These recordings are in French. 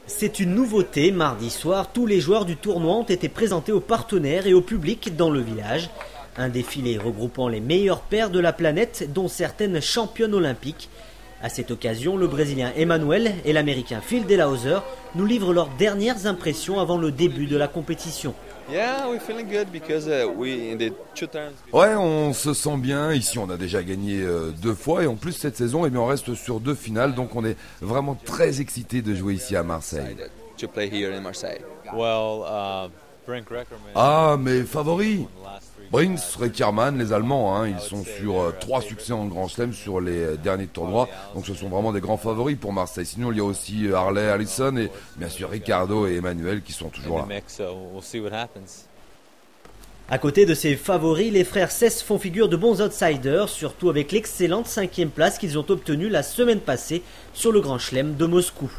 C'est une nouveauté, mardi soir, tous les joueurs du tournoi ont été présentés aux partenaires et au public dans le village. Un défilé regroupant les meilleures paires de la planète, dont certaines championnes olympiques. À cette occasion, le Brésilien Emmanuel et l'Américain Phil Delahouser nous livrent leurs dernières impressions avant le début de la compétition. Ouais, on se sent bien. Ici, on a déjà gagné 2 fois et en plus cette saison, on reste sur 2 finales, donc on est vraiment très excités de jouer ici à Marseille. Ah, mes favoris, Brinks, Reckermann, les Allemands, ils sont sur 3 succès en Grand Chelem sur les derniers tournois, donc ce sont vraiment des grands favoris pour Marseille. Sinon, il y a aussi Harley, Allison et bien sûr Ricardo et Emmanuel qui sont toujours là. À côté de ces favoris, les frères Cess font figure de bons outsiders, surtout avec l'excellente 5e place qu'ils ont obtenue la semaine passée sur le Grand Chelem de Moscou.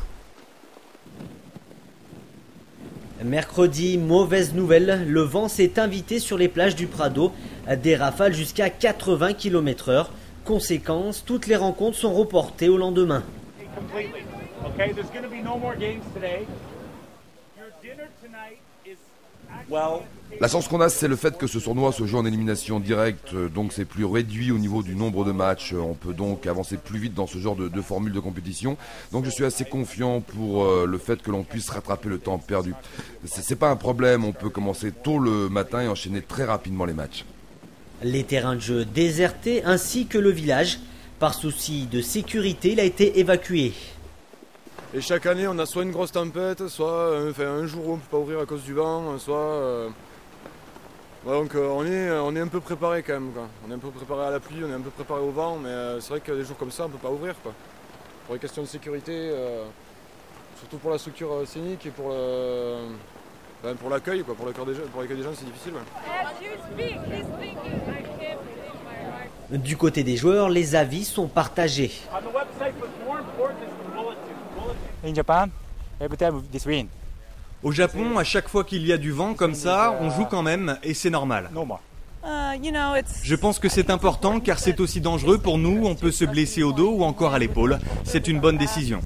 Mercredi, mauvaise nouvelle, le vent s'est invité sur les plages du Prado, des rafales jusqu'à 80 km/h. Conséquence, toutes les rencontres sont reportées au lendemain. La chance qu'on a, c'est le fait que ce tournoi se joue en élimination directe, donc c'est plus réduit au niveau du nombre de matchs. On peut donc avancer plus vite dans ce genre de formule de compétition. Donc je suis assez confiant pour le fait que l'on puisse rattraper le temps perdu. C'est pas un problème, on peut commencer tôt le matin et enchaîner très rapidement les matchs. Les terrains de jeu désertés ainsi que le village. Par souci de sécurité, il a été évacué. Et chaque année, on a soit une grosse tempête, soit un jour où on ne peut pas ouvrir à cause du vent, soit... Donc on est un peu préparé quand même, quoi. On est un peu préparé à la pluie, on est un peu préparé au vent, mais c'est vrai que des jours comme ça, on ne peut pas ouvrir, quoi. Pour les questions de sécurité, surtout pour la structure scénique et pour l'accueil, quoi. Pour l'accueil des gens, c'est difficile. Ouais. Du côté des joueurs, les avis sont partagés. Au Japon, à chaque fois qu'il y a du vent comme ça, on joue quand même et c'est normal. Je pense que c'est important car c'est aussi dangereux pour nous, on peut se blesser au dos ou encore à l'épaule. C'est une bonne décision.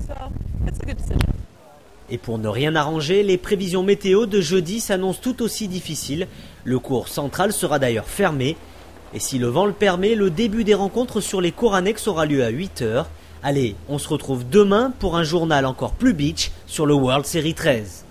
Et pour ne rien arranger, les prévisions météo de jeudi s'annoncent tout aussi difficiles. Le cours central sera d'ailleurs fermé. Et si le vent le permet, le début des rencontres sur les cours annexes aura lieu à 8h. Allez, on se retrouve demain pour un journal encore plus beach sur le World Series 13.